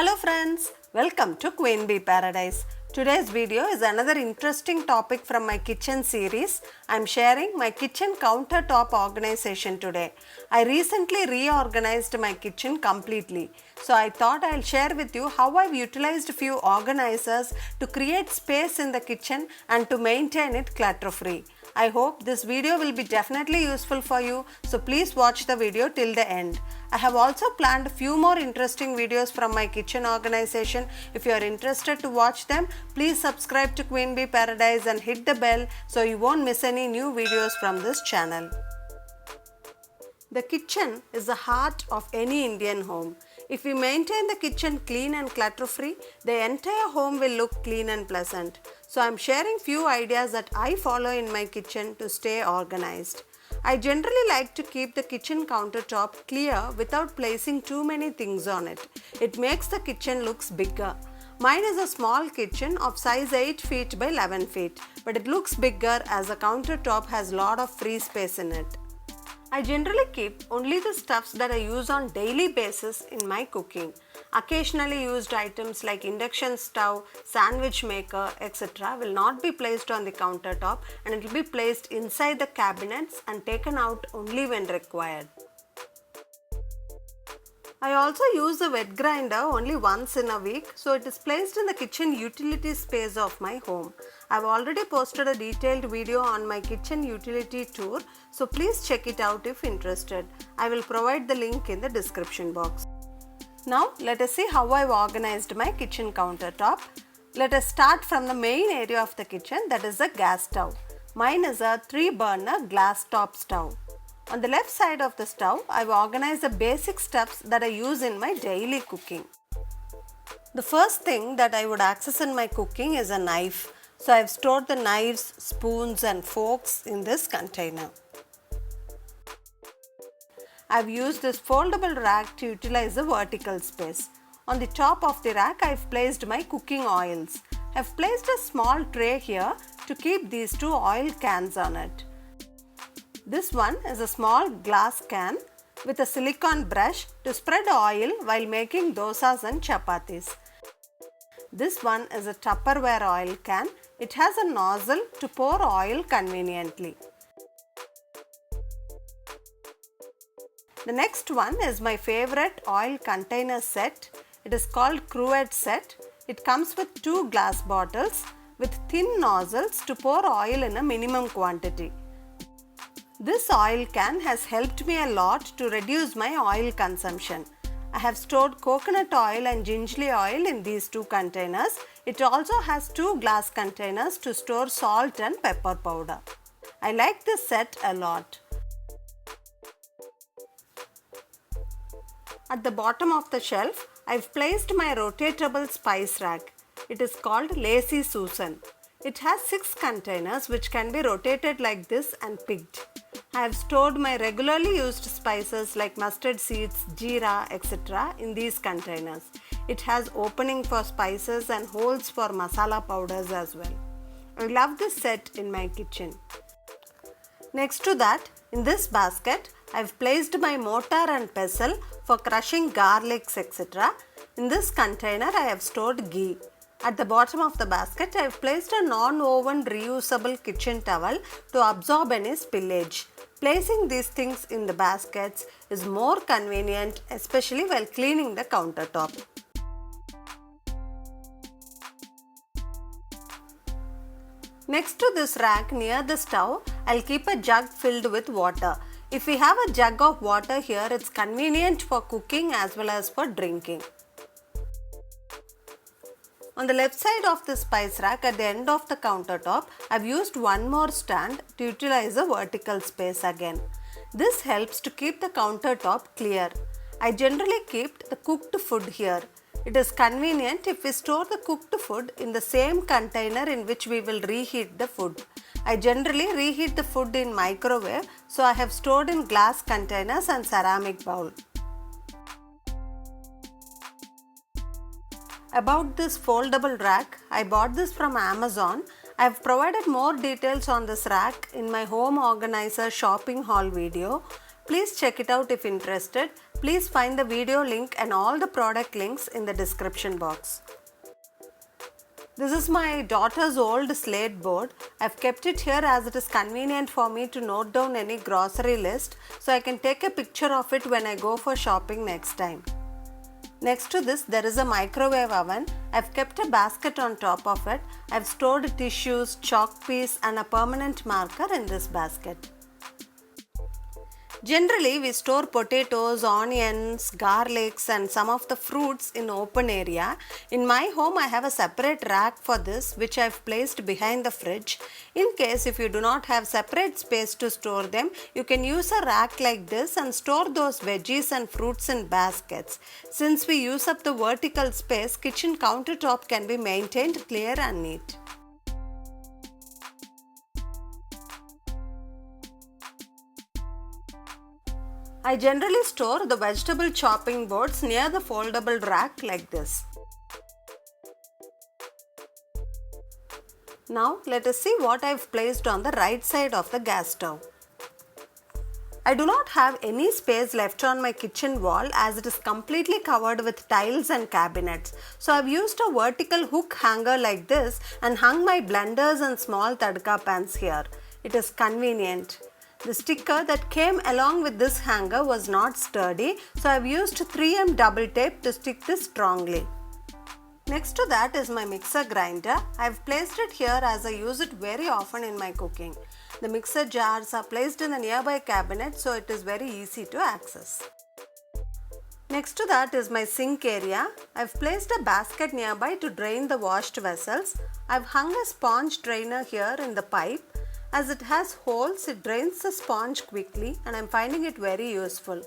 Hello friends, welcome to Queen Bee Paradise. Today's video is another interesting topic from my kitchen series. I am sharing my kitchen countertop organization today. I recently reorganized my kitchen completely. So I thought I'll share with you how I've utilized a few organizers to create space in the kitchen and to maintain it clutter free. I hope this video will be definitely useful for you, so please watch the video till the end. I have also planned a few more interesting videos from my kitchen organization. If you are interested to watch them, please subscribe to Queen Bee Paradise and hit the bell so you won't miss any new videos from this channel. The kitchen is the heart of any Indian home. If we maintain the kitchen clean and clutter-free, the entire home will look clean and pleasant. So I am sharing few ideas that I follow in my kitchen to stay organized. I generally like to keep the kitchen countertop clear without placing too many things on it. It makes the kitchen looks bigger. Mine is a small kitchen of size 8 feet by 11 feet, but it looks bigger as the countertop has lot of free space in it. I generally keep only the stuffs that I use on daily basis in my cooking. Occasionally used items like induction stove, sandwich maker, etc. will not be placed on the countertop and it will be placed inside the cabinets and taken out only when required. I also use the wet grinder only once in a week, so it is placed in the kitchen utility space of my home. I have already posted a detailed video on my kitchen utility tour, so please check it out if interested. I will provide the link in the description box. Now let us see how I have organized my kitchen countertop. Let us start from the main area of the kitchen, that is the gas stove. Mine is a 3-burner glass top stove. On the left side of the stove, I have organized the basic stuffs that I use in my daily cooking. The first thing that I would access in my cooking is a knife. So I have stored the knives, spoons and forks in this container. I have used this foldable rack to utilize the vertical space. On the top of the rack, I have placed my cooking oils. I have placed a small tray here to keep these two oil cans on it. This one is a small glass can with a silicone brush to spread oil while making dosas and chapatis. This one is a Tupperware oil can. It has a nozzle to pour oil conveniently. The next one is my favorite oil container set. It is called Cruet set. It comes with 2 glass bottles with thin nozzles to pour oil in a minimum quantity. This oil can has helped me a lot to reduce my oil consumption. I have stored coconut oil and gingerly oil in these 2 containers. It also has 2 glass containers to store salt and pepper powder. I like this set a lot. At the bottom of the shelf, I have placed my rotatable spice rack. It is called Lazy Susan. It has 6 containers which can be rotated like this and picked. I have stored my regularly used spices like mustard seeds, jeera, etc. in these containers. It has opening for spices and holes for masala powders as well. I love this set in my kitchen. Next to that, in this basket, I have placed my mortar and pestle for crushing garlics, etc. In this container, I have stored ghee. At the bottom of the basket, I have placed a non-woven reusable kitchen towel to absorb any spillage. Placing these things in the baskets is more convenient, especially while cleaning the countertop. Next to this rack near the stove, I'll keep a jug filled with water. If we have a jug of water here, it's convenient for cooking as well as for drinking. On the left side of the spice rack at the end of the countertop, I have used one more stand to utilize the vertical space again. This helps to keep the countertop clear. I generally keep the cooked food here. It is convenient if we store the cooked food in the same container in which we will reheat the food. I generally reheat the food in microwave, so I have stored in glass containers and ceramic bowl. About this foldable rack, I bought this from Amazon. I have provided more details on this rack in my home organizer shopping haul video. Please check it out if interested. Please find the video link and all the product links in the description box. This is my daughter's old slate board. I've kept it here as it is convenient for me to note down any grocery list so I can take a picture of it when I go for shopping next time. Next to this, there is a microwave oven. I've kept a basket on top of it. I've stored tissues, chalk piece and a permanent marker in this basket. Generally, we store potatoes, onions, garlics and some of the fruits in open area. In my home, I have a separate rack for this which I've placed behind the fridge. In case if you do not have separate space to store them, you can use a rack like this and store those veggies and fruits in baskets. Since we use up the vertical space, kitchen countertop can be maintained clear and neat. I generally store the vegetable chopping boards near the foldable rack like this. Now let us see what I have placed on the right side of the gas stove. I do not have any space left on my kitchen wall as it is completely covered with tiles and cabinets. So I have used a vertical hook hanger like this and hung my blenders and small tadka pans here. It is convenient. The sticker that came along with this hanger was not sturdy, so I have used 3M double tape to stick this strongly. Next to that is my mixer grinder. I have placed it here as I use it very often in my cooking. The mixer jars are placed in the nearby cabinet, so it is very easy to access. Next to that is my sink area. I have placed a basket nearby to drain the washed vessels. I have hung a sponge drainer here in the pipe. As it has holes, it drains the sponge quickly and I am finding it very useful.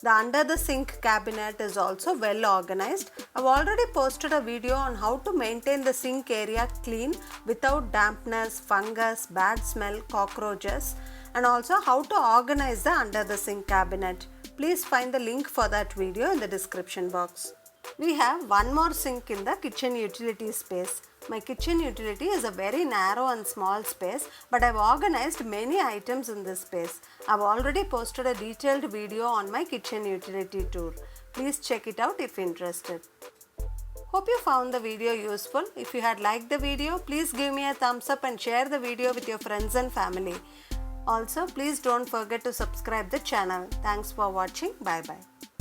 The under the sink cabinet is also well organized. I've already posted a video on how to maintain the sink area clean without dampness, fungus, bad smell, cockroaches, and also how to organize the under the sink cabinet. Please find the link for that video in the description box. We have one more sink in the kitchen utility space. My kitchen utility is a very narrow and small space, but I've organized many items in this space. I've already posted a detailed video on my kitchen utility tour. Please check it out if interested. Hope you found the video useful. If you had liked the video, please give me a thumbs up and share the video with your friends and family. Also, please don't forget to subscribe the channel. Thanks for watching. Bye bye.